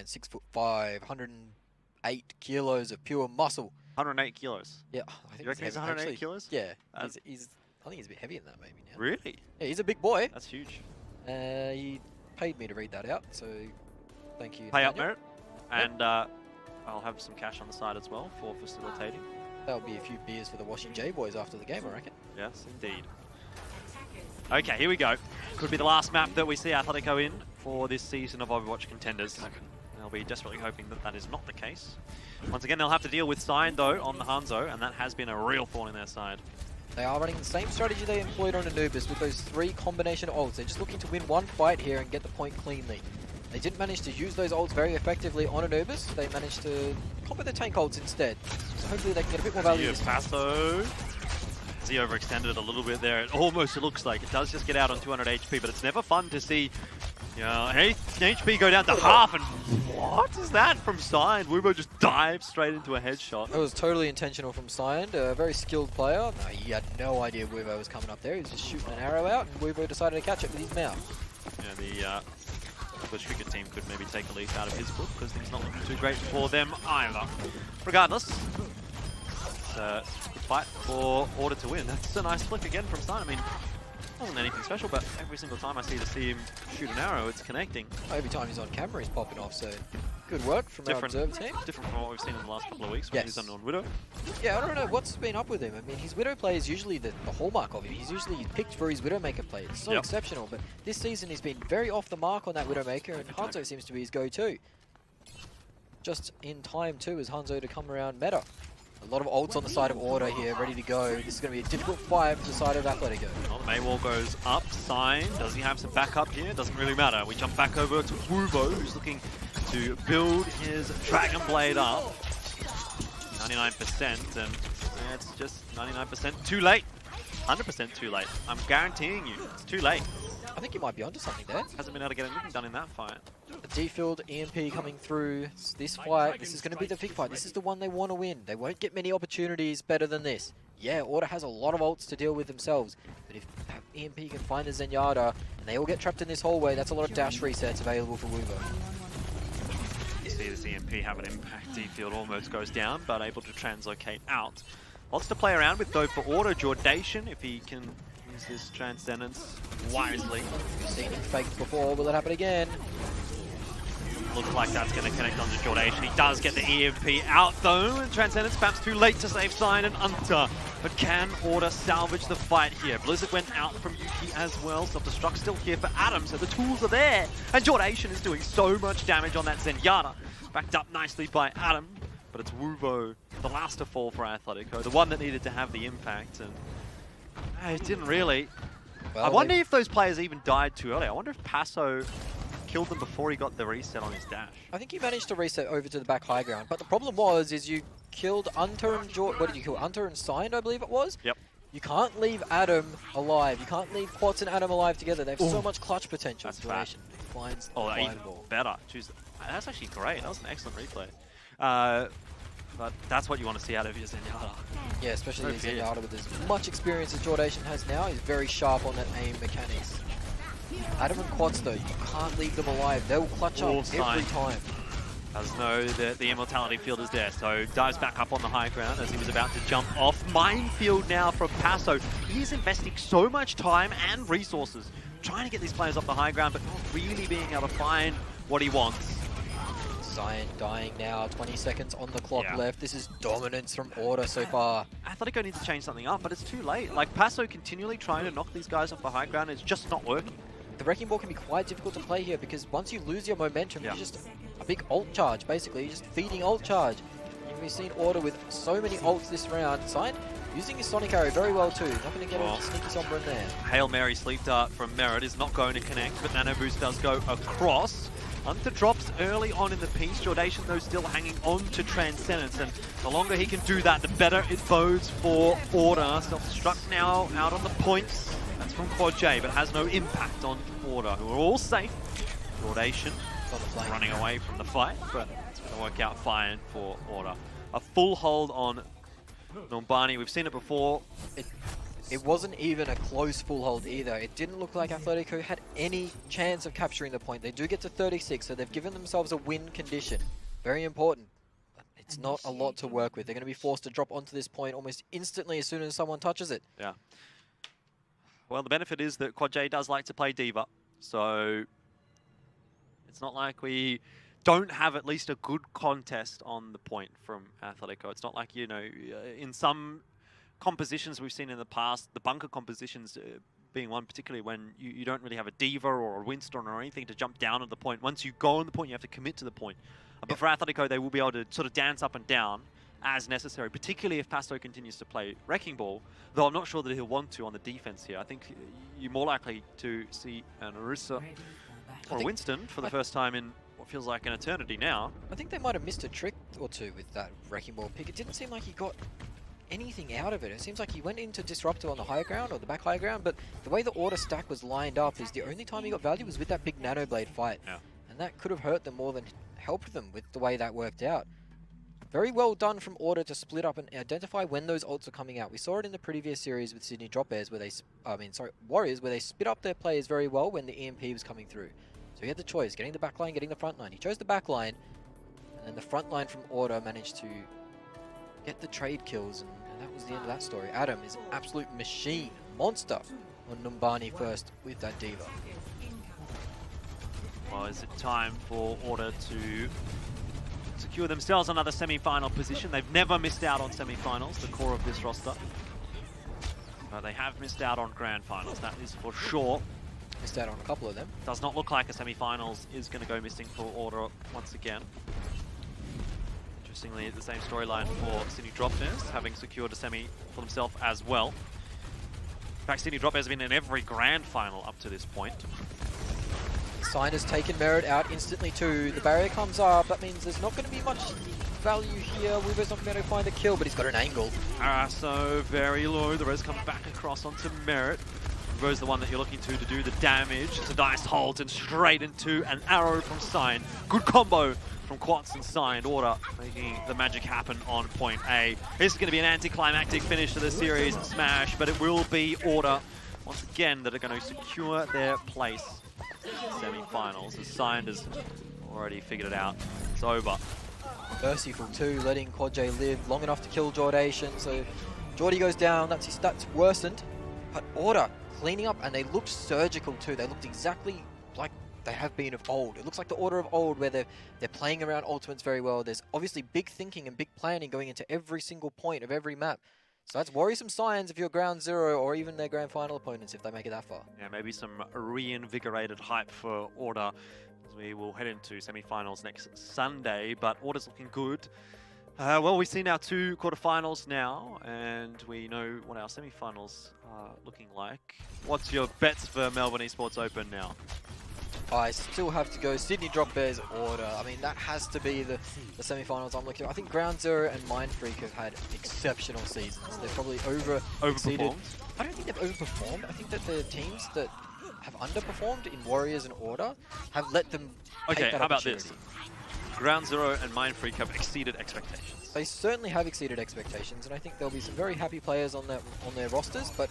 man, 6'5", 108 kilos of pure muscle. 108 kilos. Yeah, I think You reckon he's 108 kilos? Yeah, he's I think he's a bit heavier than that maybe now. Really? Yeah, he's a big boy. That's huge. He paid me to read that out, so thank you. Pay up Daniel. merit, and I'll have some cash on the side as well for facilitating. That'll be a few beers for the Washing J boys after the game, I reckon. Yes, indeed. Okay, here we go. Could be the last map that we see Athletico in for this season of Overwatch Contenders. They'll be desperately hoping that that is not the case. Once again, they'll have to deal with Sign, though, on the Hanzo, and that has been a real thorn in their side. They are running the same strategy they employed on Anubis with those 3 combination ults. They're just looking to win one fight here and get the point cleanly. They didn't manage to use those ults very effectively on Anubis. They managed to combo the tank ults instead. So hopefully they can get a bit more value. Passo. As he overextended it a little bit there, it almost looks like it does just get out on 200 HP, but it's never fun to see, you know, HP go down to half, and what is that from Sign? Wubo just dives straight into a headshot. It was totally intentional from Sign, a very skilled player. No, he had no idea Wubo was coming up there. He was just shooting an arrow out, and Wubo decided to catch it with his mouth. Yeah, the Trigger team could maybe take a leaf out of his book, because things not looking too great for them either. Regardless, it's a good fight for Order to win. That's a nice flick again from Sign. I mean, wasn't anything special, but every single time I see him shoot an arrow, it's connecting. Every time he's on camera, he's popping off, so good work from our observer team. Different from what we've seen in the last couple of weeks when he's on Widow. Yeah, I don't know what's been up with him. I mean, his Widow play is usually the hallmark of him. He's usually picked for his Widowmaker play. It's so exceptional, but this season he's been very off the mark on that Widowmaker, and Hanzo seems to be his go-to. Just in time, too, as Hanzo to come around meta. A lot of ults on the side of Order here, ready to go. This is going to be a difficult fight for the side of Athletico. Well, the Maywall goes up. Sign. Does he have some backup here? Doesn't really matter. We jump back over to Wubo, who's looking to build his Dragon Blade up. 99%, and it's just 99% too late. 100% too late. I'm guaranteeing you, it's too late. I think you might be onto something there. Hasn't been able to get anything done in that fight. The D-Field EMP coming through this fight. This is going to be the big fight. This is the one they want to win. They won't get many opportunities better than this. Yeah, Order has a lot of ults to deal with themselves. But if EMP can find the Zenyatta and they all get trapped in this hallway, that's a lot of dash resets available for Wubo. You see this EMP have an impact. D-Field almost goes down, but able to translocate out. Lots to play around with though for Order. Jordation, if he can use this Transcendence wisely. We've seen him faked before. Will it happen again? Looks like that's going to connect onto Jordation. He does get the EMP out though, and Transcendence perhaps too late to save Sign and Unter. But can Order salvage the fight here? Blizzard went out from Yuki as well. Self-destruct still here for Adam, so the tools are there. And Jordation is doing so much damage on that Zenyatta. Backed up nicely by Adam, but it's Wubo, the last to fall for Athletico, the one that needed to have the impact, and it didn't really. Well, I wonder if those players even died too early. I wonder if Passo killed them before he got the reset on his dash. I think he managed to reset over to the back high ground, but the problem is you killed Unter and what did you kill? Unter and Signed, I believe it was? Yep. You can't leave Adam alive. You can't leave Quats and Adam alive together. They have so much clutch potential. That's fat. Finds even better. That's actually great. That was an excellent replay. But that's what you want to see out of your Zenyatta. Yeah, especially Zenyatta with as much experience as Jordation has now. He's very sharp on that aim mechanics. Adam and Quads though, you can't leave them alive. They'll clutch up every time. Does know that the immortality field is there, so dives back up on the high ground as he was about to jump off. Minefield now from Passo. He is investing so much time and resources trying to get these players off the high ground, but not really being able to find what he wants. Zion dying now, 20 seconds on the clock left. This is dominance from Order so far. Atletico needs to change something up, but it's too late. Like, Passo continually trying to knock these guys off the high ground, it's just not working. The Wrecking Ball can be quite difficult to play here because once you lose your momentum, you're just a big ult charge, basically. You're just feeding ult charge. We've seen Order with so many ults this round. Zion using his Sonic Arrow very well too. Not going to get a sneaky Sombra in there. Hail Mary Sleep Dart from Merit is not going to connect, but Nano Boost does go across. Unter drops early on in the piece. Jordation, though, still hanging on to Transcendence, and the longer he can do that, the better it bodes for Order. Self-destruct now out on the points. That's from Quad J, but has no impact on Order, who are all safe. Jordation running away from the fight, but it's going to work out fine for Order. A full hold on Nombani. We've seen it before. It wasn't even a close full hold either. It didn't look like Athletico had any chance of capturing the point. They do get to 36, so they've given themselves a win condition. Very important. But it's not a lot to work with. They're going to be forced to drop onto this point almost instantly as soon as someone touches it. Yeah. Well, the benefit is that Quad J does like to play Diva, so it's not like we don't have at least a good contest on the point from Athletico. It's not like, you know, in some compositions we've seen in the past, the bunker compositions being one, particularly when you don't really have a Diva or a Winston or anything to jump down at the point. Once you go on the point, you have to commit to the point. But for Athletico, they will be able to sort of dance up and down as necessary, particularly if Pasto continues to play Wrecking Ball, though I'm not sure that he'll want to on the defense here. I think you're more likely to see an Orisa or a Winston for the first time in what feels like an eternity now. I think they might have missed a trick or two with that Wrecking Ball pick. It didn't seem like he got anything out of it. It seems like he went into Disruptor on the higher ground or the back higher ground, but the way the order stack was lined up is the only time he got value was with that big Nano Blade fight. Yeah. And that could have hurt them more than helped them with the way that worked out. Very well done from Order to split up and identify when those ults are coming out. We saw it in the previous series with Sydney Drop Bears, where they, Warriors, where they split up their players very well when the EMP was coming through. So he had the choice, getting the back line, getting the front line. He chose the back line, and then the front line from Order managed to get the trade kills, and that was the end of that story. Adam is an absolute machine, monster on Numbani first with that Diva. Well, is it time for Order to secure themselves another semi-final position? They've never missed out on semi-finals, the core of this roster. But they have missed out on grand finals, that is for sure. Missed out on a couple of them. Does not look like a semi-finals is going to go missing for Order once again. Interestingly, the same storyline for Sydney Drop Bears, having secured a semi for themselves as well. In fact, Sydney Drop Bears have been in every grand final up to this point. Sign has taken Merit out instantly too. The barrier comes up. That means there's not going to be much value here. Weaver's not going to be able to find the kill, but he's got an angle. So very low. The res comes back across onto Merit. Weaver's the one that you're looking to do the damage. It's a nice hold and straight into an arrow from Sign. Good combo from Quats and Sign. Order making the magic happen on point A. This is going to be an anticlimactic finish to the series smash, but it will be Order once again that are going to secure their place semi-finals, as Signed has already figured it out. It's over. Merciful too, letting Quad J live long enough to kill Jordation. So Jordy goes down, that's his stats worsened. But Order cleaning up, and they looked surgical too. They looked exactly like they have been of old. It looks like the Order of old, where they're playing around ultimates very well. There's obviously big thinking and big planning going into every single point of every map. So that's worrisome signs if you're ground zero or even their grand final opponents if they make it that far. Yeah, maybe some reinvigorated hype for Order as we will head into semi-finals next Sunday, but Order's looking good. Well, we've seen our 2 quarterfinals now, and we know what our semi-finals are looking like. What's your bets for Melbourne Esports Open now? I still have to go Sydney Drop Bears Order. I mean, that has to be the semi-finals I'm looking at. I think Ground Zero and Mind Freak have had exceptional seasons. They've probably overperformed. I don't think they've overperformed. I think that the teams that have underperformed in Warriors and Order have let them take that how about opportunity. this? Ground Zero and Mind Freak have exceeded expectations. They certainly have exceeded expectations, and I think there'll be some very happy players on their rosters, but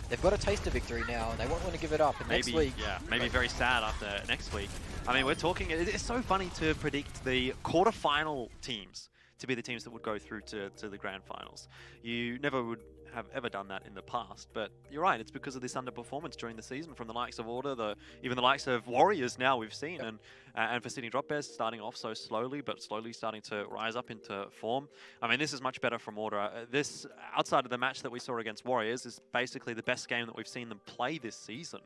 they've got a taste of victory now, and they won't want to give it up. And maybe, next week, yeah, maybe very sad after next week. I mean, we're talking. It's so funny to predict the quarterfinal teams to be the teams that would go through to the grand finals. You never would have ever done that in the past, but you're right. It's because of this underperformance during the season from the likes of Order, even the likes of Warriors. Now we've seen, and for Sydney Drop Bears starting off so slowly, but slowly starting to rise up into form. I mean, this is much better from Order. This, outside of the match that we saw against Warriors, is basically the best game that we've seen them play this season.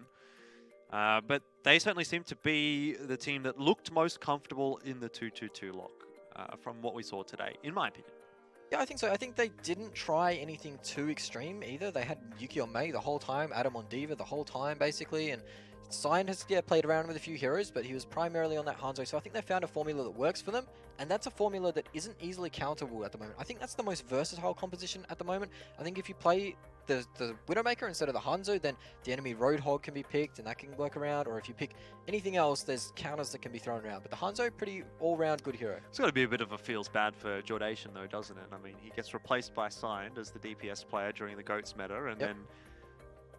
But they certainly seem to be the team that looked most comfortable in the 2-2-2 lock from what we saw today, in my opinion. Yeah, I think so. I think they didn't try anything too extreme either. They had Yuki on Mei the whole time, Adam on Diva the whole time, basically, and Sign has played around with a few heroes, but he was primarily on that Hanzo, so I think they found a formula that works for them, and that's a formula that isn't easily counterable at the moment. I think that's the most versatile composition at the moment. I think if you play the Widowmaker instead of the Hanzo, then the enemy Roadhog can be picked, and that can work around, or if you pick anything else, there's counters that can be thrown around. But the Hanzo, pretty all-round good hero. It's got to be a bit of a feels bad for Jordation, though, doesn't it? I mean, he gets replaced by Signed as the DPS player during the GOATS meta, and then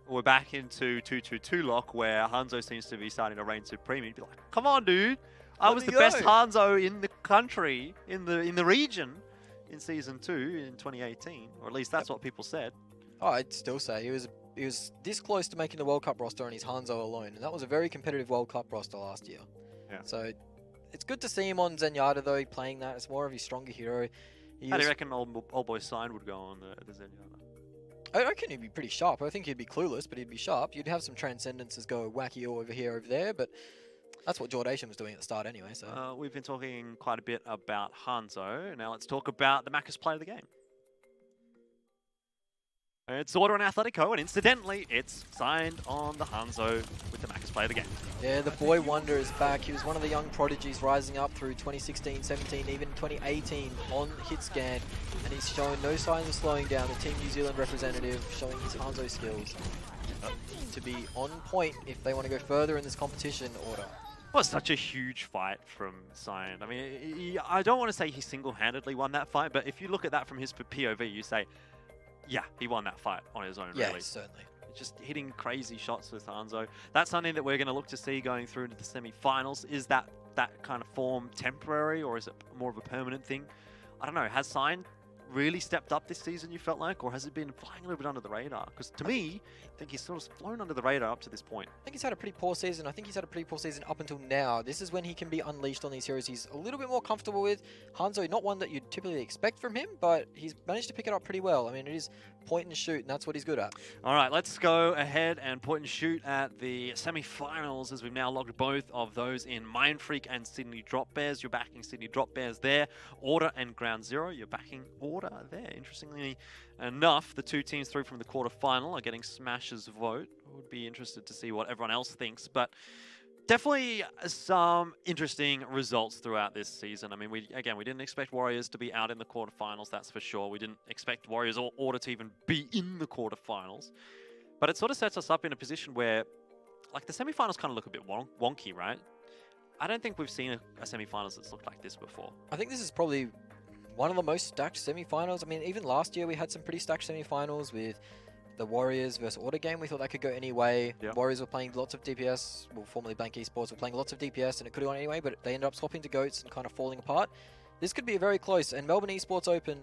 we're back into 2-2-2 lock where Hanzo seems to be starting to reign supreme. You'd be like, come on, dude. I was the best Hanzo in the country, in the region in Season 2 in 2018. Or at least that's what people said. Oh, I'd still say he was this close to making the World Cup roster on his Hanzo alone. And that was a very competitive World Cup roster last year. Yeah. So it's good to see him on Zenyatta, though, playing that. It's more of his stronger hero. How do you reckon old boy Sign would go on the Zenyatta? I reckon he'd be pretty sharp. I think he'd be clueless, but he'd be sharp. You'd have some transcendences go wacky all over here, over there, but that's what Jordation was doing at the start anyway. So we've been talking quite a bit about Hanzo. Now let's talk about the Macca's player of the game. It's Order and Athletico, and incidentally, it's signed on the Hanzo with the Macca's player of the game. Yeah, the boy wonder is back. He was one of the young prodigies rising up through 2016, 17, even 2018 on HitScan, and he's showing no signs of slowing down. The Team New Zealand representative showing his Hanzo skills to be on point if they want to go further in this competition. Order. Well, such a huge fight from Cyan. I mean, I don't want to say he single-handedly won that fight, but if you look at that from his POV, you say, yeah, he won that fight on his own, really. Yeah, certainly. Just hitting crazy shots with Hanzo. That's something that we're going to look to see going through into the semi-finals. Is that kind of form temporary, or is it more of a permanent thing? I don't know. Has Cyan really stepped up this season, you felt like, or has it been flying a little bit under the radar? Because to me, I think he's sort of flown under the radar up to this point. I think he's had a pretty poor season. I think he's had a pretty poor season up until now. This is when he can be unleashed on these heroes he's a little bit more comfortable with. Hanzo, not one that you'd typically expect from him, but he's managed to pick it up pretty well. I mean, it is point and shoot, and that's what he's good at. All right, let's go ahead and point and shoot at the semi-finals, as we've now logged both of those in Mind Freak and Sydney Drop Bears. You're backing Sydney Drop Bears there. Order and Ground Zero, you're backing Order there. Interestingly enough, the two teams through from the quarterfinal are getting Smash's vote. Would be interested to see what everyone else thinks, but definitely some interesting results throughout this season. I mean, we didn't expect Warriors to be out in the quarterfinals, that's for sure. We didn't expect Warriors or Order to even be in the quarterfinals. But it sort of sets us up in a position where, like, the semifinals kind of look a bit wonky, right? I don't think we've seen a semifinals that's looked like this before. I think this is probably one of the most stacked semifinals. I mean, even last year we had some pretty stacked semifinals with the Warriors versus Order game. We thought that could go any way. Yep. Warriors were playing lots of DPS, well, formerly Blank Esports were playing lots of DPS, and it could have gone anyway, but they ended up swapping to GOATs and kind of falling apart. This could be very close, and Melbourne Esports Open,